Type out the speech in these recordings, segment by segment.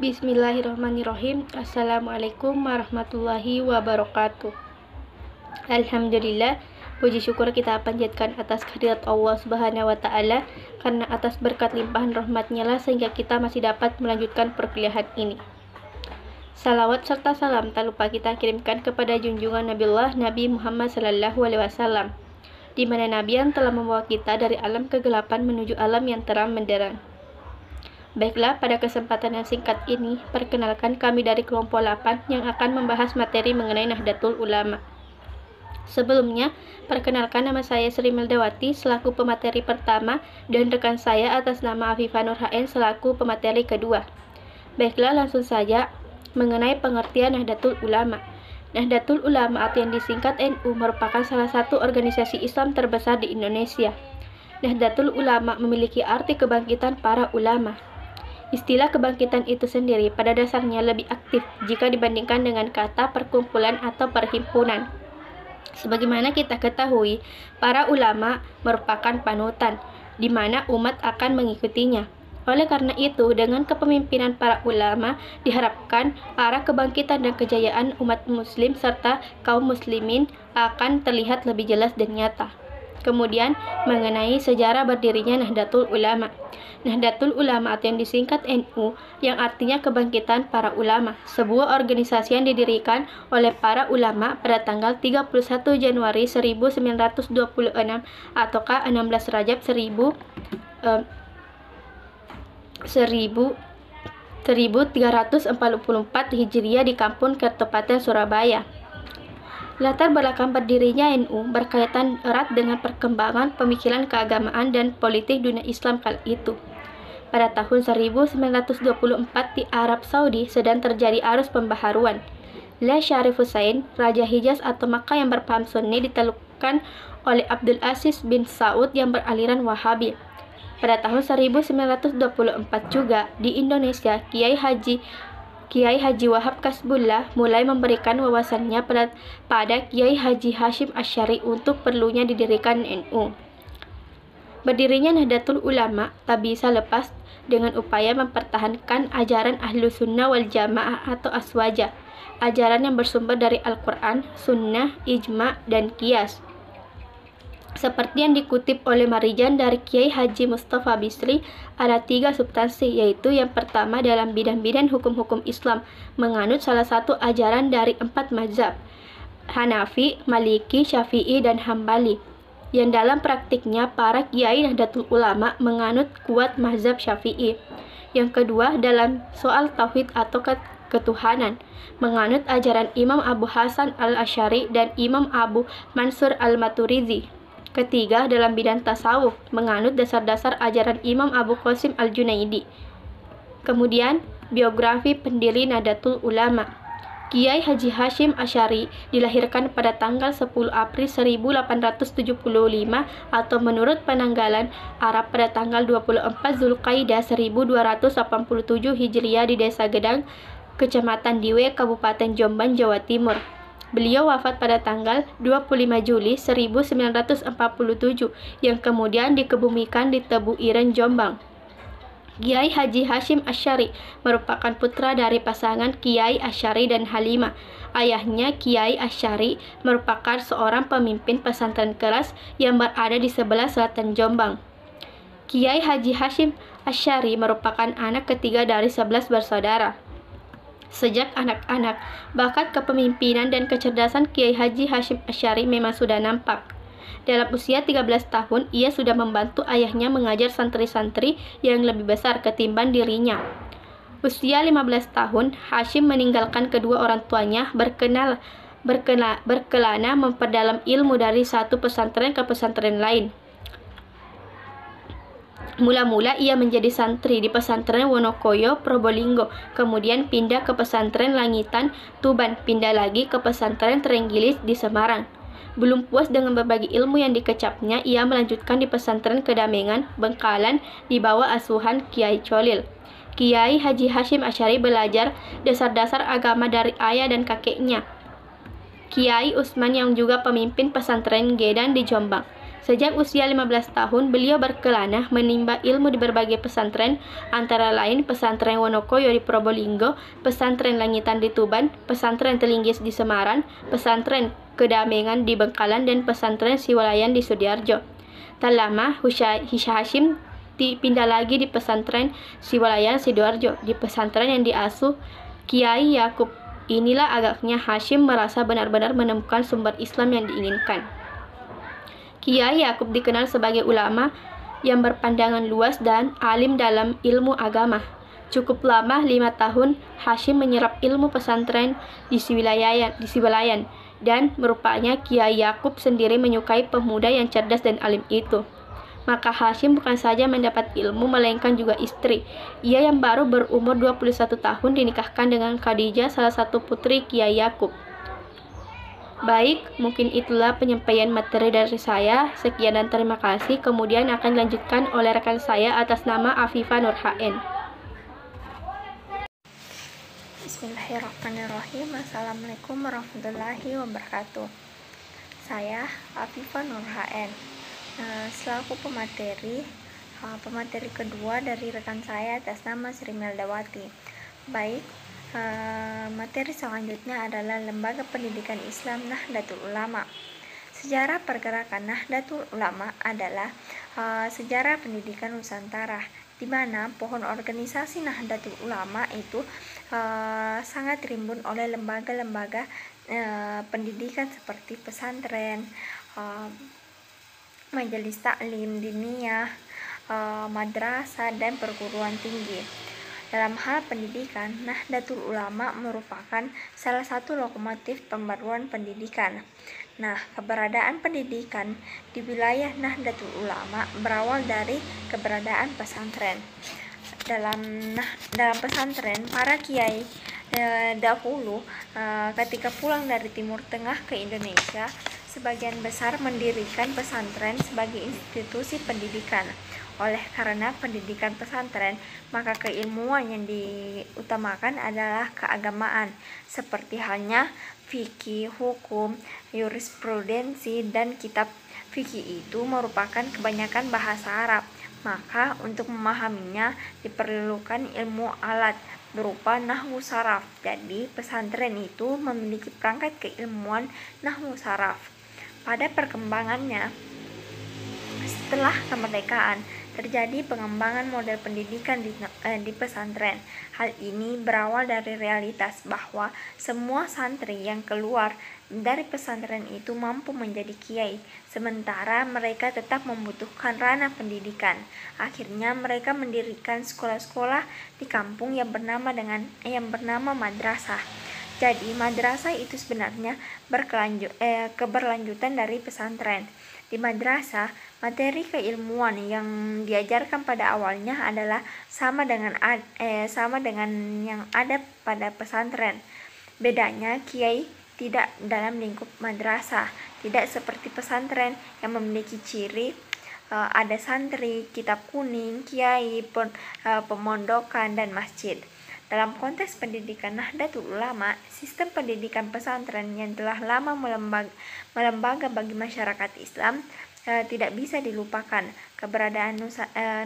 Bismillahirrahmanirrahim. Assalamualaikum warahmatullahi wabarakatuh. Alhamdulillah, puji syukur kita panjatkan atas kehadirat Allah Subhanahu wa Ta'ala, karena atas berkat limpahan rahmatnya lah sehingga kita masih dapat melanjutkan perkuliahan ini. Salawat serta salam tak lupa kita kirimkan kepada junjungan Nabiullah Nabi Muhammad SAW, di mana Nabi yang telah membawa kita dari alam kegelapan menuju alam yang terang benderang. Baiklah, pada kesempatan yang singkat ini, perkenalkan kami dari kelompok 8 yang akan membahas materi mengenai Nahdlatul Ulama. Sebelumnya, perkenalkan nama saya Sri Meldawati selaku pemateri pertama dan rekan saya atas nama Afifah Nur HN selaku pemateri kedua. Baiklah, langsung saja mengenai pengertian Nahdlatul Ulama. Nahdlatul Ulama atau yang disingkat NU merupakan salah satu organisasi Islam terbesar di Indonesia. Nahdlatul Ulama memiliki arti kebangkitan para ulama. Istilah kebangkitan itu sendiri pada dasarnya lebih aktif jika dibandingkan dengan kata perkumpulan atau perhimpunan. Sebagaimana kita ketahui, para ulama merupakan panutan, di mana umat akan mengikutinya. Oleh karena itu, dengan kepemimpinan para ulama, diharapkan arah kebangkitan dan kejayaan umat muslim serta kaum muslimin akan terlihat lebih jelas dan nyata. Kemudian, mengenai sejarah berdirinya Nahdlatul Ulama. Nahdlatul Ulama atau yang disingkat NU, yang artinya kebangkitan para ulama, sebuah organisasi yang didirikan oleh para ulama pada tanggal 31 Januari 1926 ataukah 16 Rajab 1344 Hijriah di Kampung Kertopaten, Surabaya. Latar belakang berdirinya NU berkaitan erat dengan perkembangan pemikiran keagamaan dan politik dunia Islam kala itu. Pada tahun 1924 di Arab Saudi sedang terjadi arus pembaharuan. Syarif Hussain, Raja Hijaz atau Makkah yang berpaham Sunni, ditaklukkan oleh Abdul Aziz bin Saud yang beraliran Wahabi. Pada tahun 1924 juga di Indonesia, Kiai Haji Wahab Kasbullah mulai memberikan wawasannya pada Kiai Haji Hashim Asy'ari untuk perlunya didirikan NU. Berdirinya Nahdlatul Ulama tak bisa lepas dengan upaya mempertahankan ajaran Ahlus Sunnah wal Jamaah atau Aswaja, ajaran yang bersumber dari Al-Quran, Sunnah, Ijma, dan Qiyas. Seperti yang dikutip oleh Marijan dari Kiai Haji Mustafa Bisri, ada 3 substansi, yaitu yang pertama dalam bidang-bidang hukum-hukum Islam, menganut salah satu ajaran dari 4 mazhab, Hanafi, Maliki, Syafi'i, dan Hambali, yang dalam praktiknya para Kiai Nahdlatul Ulama menganut kuat mazhab Syafi'i. Yang kedua dalam soal tauhid atau ketuhanan, menganut ajaran Imam Abu Hasan al-Asy'ari dan Imam Abu Mansur al-Maturidi. Ketiga, dalam bidang tasawuf, menganut dasar-dasar ajaran Imam Abu Qasim al-Junaidi. Kemudian, biografi pendiri Nahdlatul Ulama. Kiai Haji Hashim Asy'ari dilahirkan pada tanggal 10 April 1875 atau menurut penanggalan Arab pada tanggal 24 Zulqaidah 1287 Hijriah di Desa Gedang, Kecamatan Diwe, Kabupaten Jombang, Jawa Timur. Beliau wafat pada tanggal 25 Juli 1947 yang kemudian dikebumikan di Tebu Ireng, Jombang. Kiai Haji Hashim Asy'ari merupakan putra dari pasangan Kiai Asy'ari dan Halimah. Ayahnya, Kiai Asy'ari, merupakan seorang pemimpin pesantren keras yang berada di sebelah selatan Jombang. Kiai Haji Hashim Asy'ari merupakan anak ketiga dari 11 bersaudara. Sejak anak-anak, bakat kepemimpinan dan kecerdasan Kiai Haji Hashim Asy'ari memang sudah nampak. Dalam usia 13 tahun, ia sudah membantu ayahnya mengajar santri-santri yang lebih besar ketimbang dirinya. Usia 15 tahun, Hashim meninggalkan kedua orang tuanya berkelana memperdalam ilmu dari satu pesantren ke pesantren lain. Mula-mula ia menjadi santri di pesantren Wonokoyo, Probolinggo, kemudian pindah ke pesantren Langitan, Tuban, pindah lagi ke pesantren Trenggilis di Semarang. Belum puas dengan berbagi ilmu yang dikecapnya, ia melanjutkan di pesantren Kedamengan, Bengkalan, di bawah asuhan Kiai Cholil. Kiai Haji Hashim Asy'ari belajar dasar-dasar agama dari ayah dan kakeknya, Kiai Usman, yang juga pemimpin pesantren Gedan di Jombang. Sejak usia 15 tahun, beliau berkelana menimba ilmu di berbagai pesantren, antara lain Pesantren Wonokoyo di Probolinggo, Pesantren Langitan di Tuban, Pesantren Telinggis di Semarang, Pesantren Kedamengan di Bengkalan, dan Pesantren Siwalayan di Sudiarjo. Tak lama, Hashim pindah lagi di Pesantren Siwalayan Sidoarjo, di pesantren yang diasuh Kiai Yakub. Inilah agaknya Hashim merasa benar-benar menemukan sumber Islam yang diinginkan. Kiai Yakub dikenal sebagai ulama yang berpandangan luas dan alim dalam ilmu agama. Cukup lama, 5 tahun, Hashim menyerap ilmu pesantren di Siwalayan, dan merupanya Kiai Yakub sendiri menyukai pemuda yang cerdas dan alim itu. Maka Hashim bukan saja mendapat ilmu, melainkan juga istri. Ia yang baru berumur 21 tahun dinikahkan dengan Khadijah, salah satu putri Kiai Yakub. Baik, mungkin itulah penyampaian materi dari saya. Sekian dan terima kasih. Kemudian akan dilanjutkan oleh rekan saya atas nama Afifah Nur HN. Bismillahirrahmanirrahim. Assalamualaikum warahmatullahi wabarakatuh. Saya Afifah Nur HN, selaku pemateri kedua dari rekan saya atas nama Sri Meldawati. Baik, materi selanjutnya adalah Lembaga Pendidikan Islam Nahdlatul Ulama. Sejarah pergerakan Nahdlatul Ulama adalah sejarah pendidikan Nusantara, di mana pohon organisasi Nahdlatul Ulama itu sangat rimbun oleh lembaga-lembaga pendidikan seperti pesantren, majelis taklim diniyah, madrasah, dan perguruan tinggi. Dalam hal pendidikan, Nahdlatul Ulama merupakan salah satu lokomotif pembaruan pendidikan. Nah, keberadaan pendidikan di wilayah Nahdlatul Ulama berawal dari keberadaan pesantren. Dalam pesantren, para kiai dahulu ketika pulang dari Timur Tengah ke Indonesia, sebagian besar mendirikan pesantren sebagai institusi pendidikan. Oleh karena pendidikan pesantren, maka keilmuan yang diutamakan adalah keagamaan, seperti halnya fikih, hukum, jurisprudensi, dan kitab fikih itu merupakan kebanyakan bahasa Arab. Maka untuk memahaminya diperlukan ilmu alat berupa nahwu saraf. Jadi pesantren itu memiliki perangkat keilmuan nahwu saraf. Pada perkembangannya, setelah kemerdekaan, terjadi pengembangan model pendidikan di pesantren. Hal ini berawal dari realitas bahwa semua santri yang keluar dari pesantren itu mampu menjadi kiai, sementara mereka tetap membutuhkan ranah pendidikan. Akhirnya mereka mendirikan sekolah-sekolah di kampung yang bernama madrasah. Jadi madrasah itu sebenarnya keberlanjutan dari pesantren. Di madrasah, materi keilmuan yang diajarkan pada awalnya adalah sama dengan yang ada pada pesantren. Bedanya, kiai tidak dalam lingkup madrasah, tidak seperti pesantren yang memiliki ciri ada santri, kitab kuning, kiai, pemondokan, dan masjid. Dalam konteks pendidikan Nahdlatul Ulama, sistem pendidikan pesantren yang telah lama melembaga bagi masyarakat Islam tidak bisa dilupakan. Keberadaan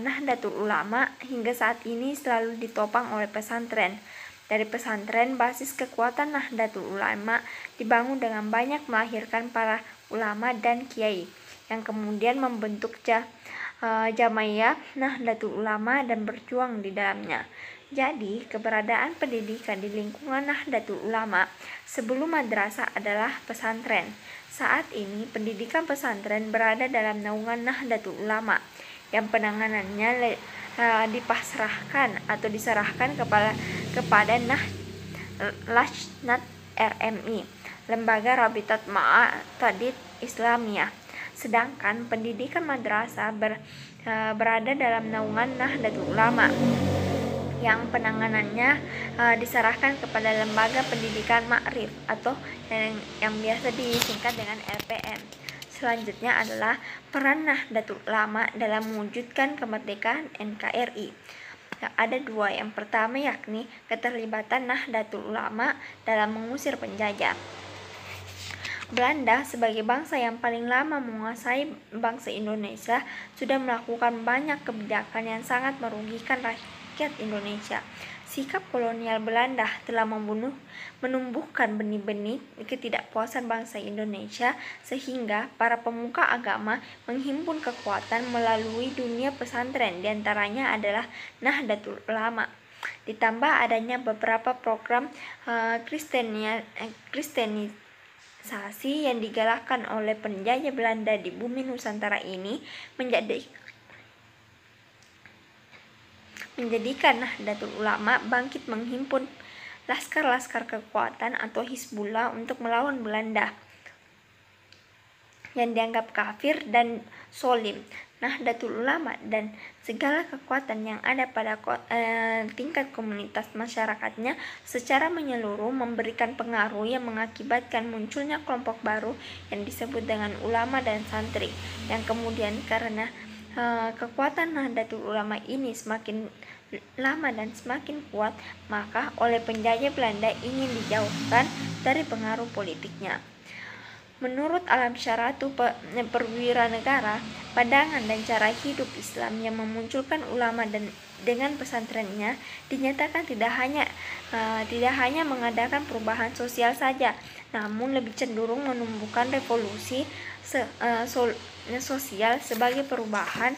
Nahdlatul Ulama hingga saat ini selalu ditopang oleh pesantren. Dari pesantren, basis kekuatan Nahdlatul Ulama dibangun dengan banyak melahirkan para ulama dan kiai yang kemudian membentuk Jamaiyah Nahdlatul Ulama dan berjuang di dalamnya. Jadi, keberadaan pendidikan di lingkungan Nahdlatul Ulama sebelum madrasah adalah pesantren. Saat ini, pendidikan pesantren berada dalam naungan Nahdlatul Ulama yang penanganannya diserahkan kepada Lajnat RMI, Lembaga Rabitat Ma'atadid Islamiyah. Sedangkan pendidikan madrasah berada dalam naungan Nahdlatul Ulama yang penanganannya diserahkan kepada Lembaga Pendidikan Ma'rif atau yang biasa disingkat dengan LPM. Selanjutnya adalah peran Nahdlatul Ulama dalam mewujudkan kemerdekaan NKRI. Ada dua. Yang pertama yakni keterlibatan Nahdlatul Ulama dalam mengusir penjajah. Belanda sebagai bangsa yang paling lama menguasai bangsa Indonesia sudah melakukan banyak kebijakan yang sangat merugikan rakyat Indonesia. Sikap kolonial Belanda telah menumbuhkan benih-benih ketidakpuasan bangsa Indonesia sehingga para pemuka agama menghimpun kekuatan melalui dunia pesantren, diantaranya adalah Nahdlatul Ulama. Ditambah adanya beberapa program Kristenisasi yang digalakkan oleh penjajah Belanda di bumi Nusantara ini menjadikan Nahdlatul Ulama bangkit menghimpun laskar-laskar kekuatan atau Hizbullah untuk melawan Belanda yang dianggap kafir dan zolim. Nahdlatul Ulama dan segala kekuatan yang ada pada tingkat komunitas masyarakatnya secara menyeluruh memberikan pengaruh yang mengakibatkan munculnya kelompok baru yang disebut dengan ulama dan santri, yang kemudian karena kekuatan Nahdlatul Ulama ini semakin lama dan semakin kuat, maka oleh penjajah Belanda ingin dijauhkan dari pengaruh politiknya. Menurut Alam Syaratu Perwira Negara, pandangan dan cara hidup Islam yang memunculkan ulama dan dengan pesantrennya dinyatakan tidak hanya mengadakan perubahan sosial saja, namun lebih cenderung menumbuhkan revolusi sosial sebagai perubahan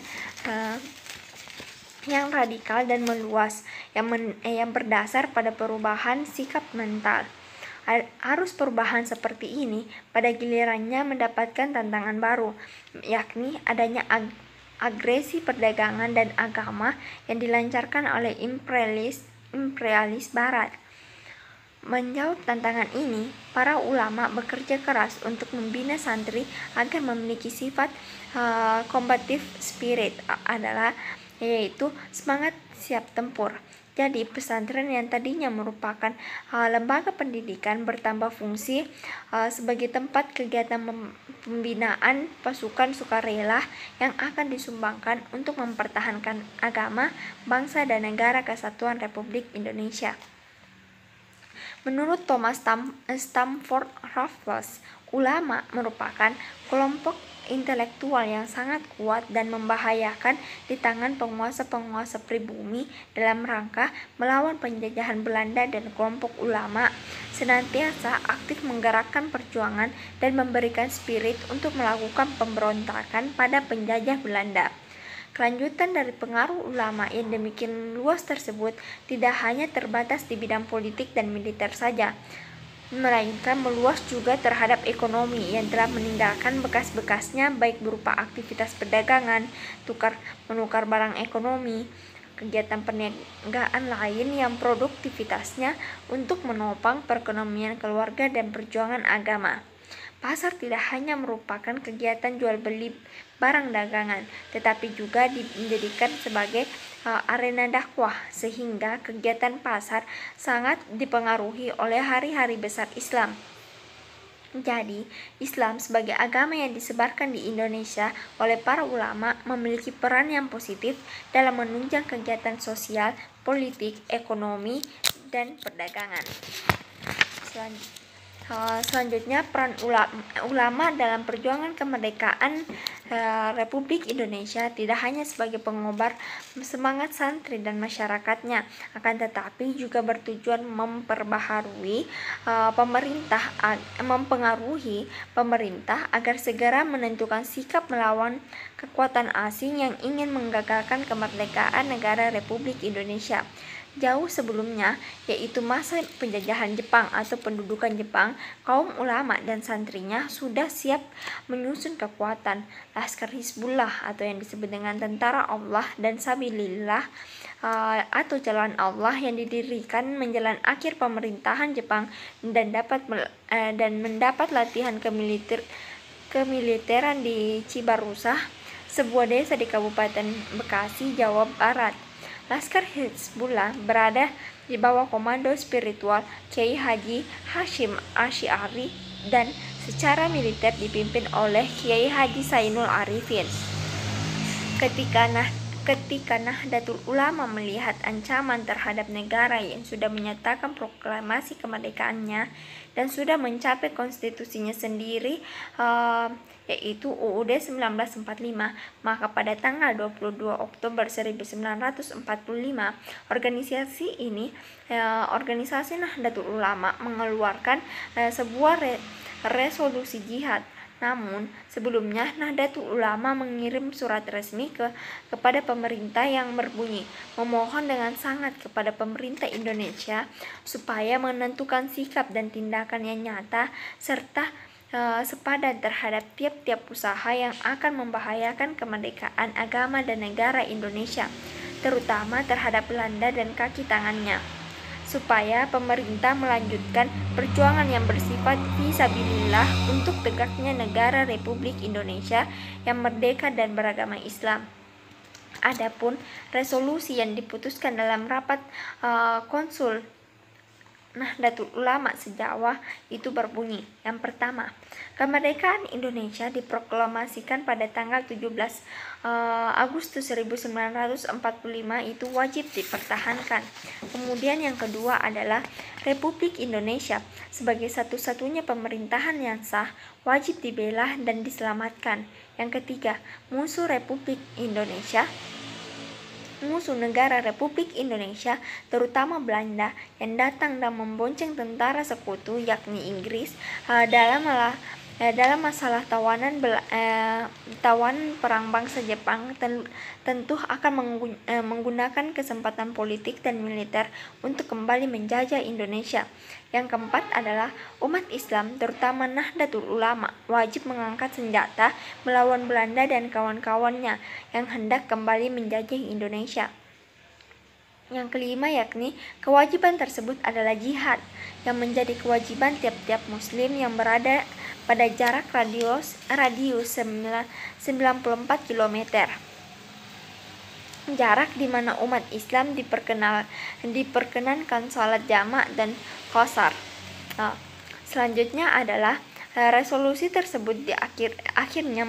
yang radikal dan meluas yang berdasar pada perubahan sikap mental. Arus perubahan seperti ini pada gilirannya mendapatkan tantangan baru, yakni adanya agresi perdagangan dan agama yang dilancarkan oleh imperialis barat. Menjawab tantangan ini, para ulama bekerja keras untuk membina santri agar memiliki sifat combative spirit, yaitu semangat siap tempur. Jadi pesantren yang tadinya merupakan lembaga pendidikan bertambah fungsi sebagai tempat kegiatan pembinaan pasukan sukarela yang akan disumbangkan untuk mempertahankan agama, bangsa dan negara kesatuan Republik Indonesia. Menurut Thomas Stamford Raffles, ulama merupakan kelompok intelektual yang sangat kuat dan membahayakan di tangan penguasa-penguasa pribumi dalam rangka melawan penjajahan Belanda, dan kelompok ulama senantiasa aktif menggerakkan perjuangan dan memberikan spirit untuk melakukan pemberontakan pada penjajah Belanda. Kelanjutan dari pengaruh ulama yang demikian luas tersebut tidak hanya terbatas di bidang politik dan militer saja, melainkan meluas juga terhadap ekonomi yang telah meninggalkan bekas-bekasnya, baik berupa aktivitas perdagangan, menukar barang ekonomi, kegiatan perniagaan lain yang produktivitasnya untuk menopang perekonomian keluarga dan perjuangan agama. Pasar tidak hanya merupakan kegiatan jual beli barang dagangan, tetapi juga dijadikan sebagai arena dakwah, sehingga kegiatan pasar sangat dipengaruhi oleh hari-hari besar Islam. Jadi, Islam sebagai agama yang disebarkan di Indonesia oleh para ulama memiliki peran yang positif dalam menunjang kegiatan sosial, politik, ekonomi, dan perdagangan. Selanjutnya, peran ulama dalam perjuangan kemerdekaan Republik Indonesia tidak hanya sebagai pengobar semangat santri dan masyarakatnya, akan tetapi juga bertujuan mempengaruhi pemerintah agar segera menentukan sikap melawan kekuatan asing yang ingin menggagalkan kemerdekaan negara Republik Indonesia. Jauh sebelumnya, yaitu masa penjajahan Jepang atau pendudukan Jepang, kaum ulama dan santrinya sudah siap menyusun kekuatan Laskar Hizbullah atau yang disebut dengan Tentara Allah dan Sabilillah atau Jalan Allah, yang didirikan menjelang akhir pemerintahan Jepang dan mendapat latihan kemiliteran di Cibarusah, sebuah desa di Kabupaten Bekasi, Jawa Barat. Laskar Hizbullah berada di bawah komando spiritual Kiai Haji Hashim Asy'ari dan secara militer dipimpin oleh Kiai Haji Zainul Arifin. ketika Nahdlatul Ulama melihat ancaman terhadap negara yang sudah menyatakan proklamasi kemerdekaannya dan sudah mencapai konstitusinya sendiri, yaitu UUD 1945, maka pada tanggal 22 Oktober 1945 organisasi Nahdlatul Ulama mengeluarkan sebuah resolusi jihad. Namun, sebelumnya Nahdlatul Ulama mengirim surat resmi kepada pemerintah yang berbunyi, memohon dengan sangat kepada pemerintah Indonesia supaya menentukan sikap dan tindakan yang nyata serta sepadan terhadap tiap-tiap usaha yang akan membahayakan kemerdekaan agama dan negara Indonesia, terutama terhadap Belanda dan kaki tangannya, supaya pemerintah melanjutkan perjuangan yang bersifat fisabilillah untuk tegaknya negara Republik Indonesia yang merdeka dan beragama Islam. Adapun resolusi yang diputuskan dalam rapat konsul Nahdlatul Ulama se-Jawa itu berbunyi, yang pertama, kemerdekaan Indonesia diproklamasikan pada tanggal 17 Agustus 1945 itu wajib dipertahankan. Kemudian yang kedua adalah Republik Indonesia sebagai satu-satunya pemerintahan yang sah wajib dibela dan diselamatkan. Yang ketiga, musuh negara Republik Indonesia, terutama Belanda yang datang dan membonceng tentara sekutu yakni Inggris dalam masalah tawanan perang bangsa Jepang, tentu akan menggunakan kesempatan politik dan militer untuk kembali menjajah Indonesia. Yang keempat adalah umat Islam, terutama Nahdlatul Ulama, wajib mengangkat senjata melawan Belanda dan kawan-kawannya yang hendak kembali menjajah Indonesia. Yang kelima yakni kewajiban tersebut adalah jihad, yang menjadi kewajiban tiap-tiap muslim yang berada pada jarak radius 94 km. Jarak di mana umat Islam diperkenankan salat jamak dan qasar. Selanjutnya adalah resolusi tersebut akhirnya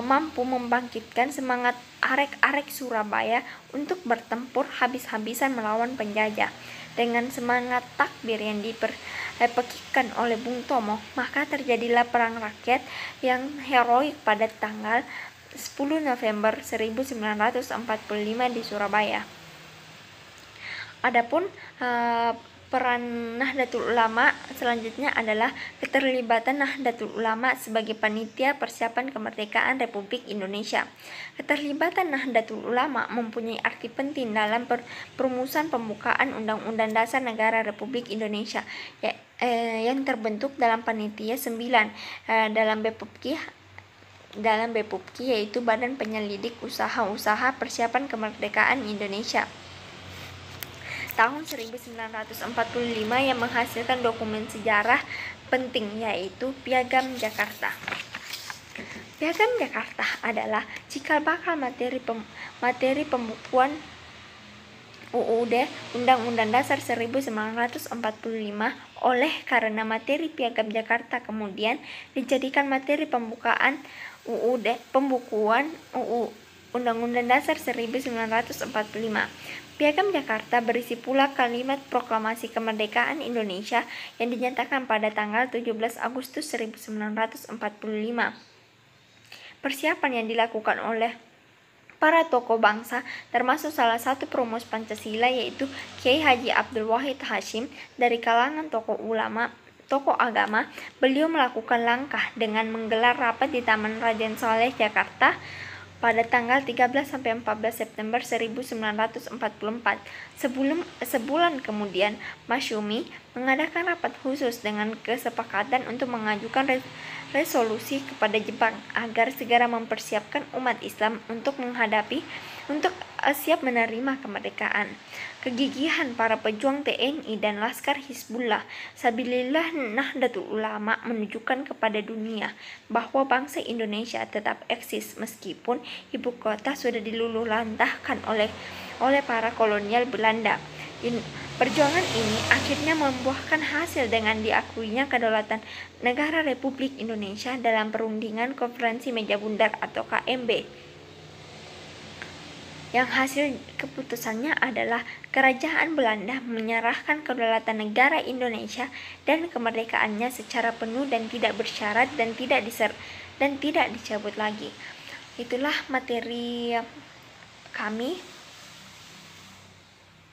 mampu membangkitkan semangat arek-arek Surabaya untuk bertempur habis-habisan melawan penjajah. Dengan semangat takbir yang diperpekikkan oleh Bung Tomo, maka terjadilah perang rakyat yang heroik pada tanggal 10 November 1945 di Surabaya. Adapun peran Nahdlatul Ulama selanjutnya adalah keterlibatan Nahdlatul Ulama sebagai panitia persiapan kemerdekaan Republik Indonesia. Keterlibatan Nahdlatul Ulama mempunyai arti penting dalam perumusan pembukaan Undang-Undang Dasar Negara Republik Indonesia yang terbentuk dalam panitia 9 dalam BPUPKI, yaitu Badan Penyelidik Usaha-Usaha Persiapan Kemerdekaan Indonesia tahun 1945 yang menghasilkan dokumen sejarah penting, yaitu Piagam Jakarta. Piagam Jakarta adalah cikal bakal materi pembukuan UUD Undang-Undang Dasar 1945. Oleh karena materi Piagam Jakarta kemudian dijadikan materi pembukaan pembukuan Undang-Undang Dasar 1945. Piagam Jakarta berisi pula kalimat proklamasi kemerdekaan Indonesia yang dinyatakan pada tanggal 17 Agustus 1945. Persiapan yang dilakukan oleh para tokoh bangsa, termasuk salah satu perumus Pancasila yaitu Kiai Haji Abdul Wahid Hasyim. Dari kalangan tokoh agama, beliau melakukan langkah dengan menggelar rapat di Taman Raden Saleh, Jakarta pada tanggal 13-14 September 1944. Sebulan kemudian, Masyumi mengadakan rapat khusus dengan kesepakatan untuk mengajukan resolusi kepada Jepang agar segera mempersiapkan umat Islam untuk siap menerima kemerdekaan. Kegigihan para pejuang TNI dan Laskar Hizbullah Sabilillah Nahdlatul Ulama menunjukkan kepada dunia bahwa bangsa Indonesia tetap eksis meskipun ibu kota sudah diluluhlantahkan oleh para kolonial Belanda. Perjuangan ini akhirnya membuahkan hasil dengan diakuinya kedaulatan negara Republik Indonesia dalam perundingan Konferensi Meja Bundar atau KMB. yang hasil keputusannya adalah Kerajaan Belanda menyerahkan kedaulatan negara Indonesia dan kemerdekaannya secara penuh dan tidak bersyarat dan tidak dicabut lagi. Itulah materi kami.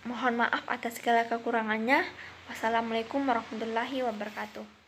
Mohon maaf atas segala kekurangannya. Wassalamualaikum warahmatullahi wabarakatuh.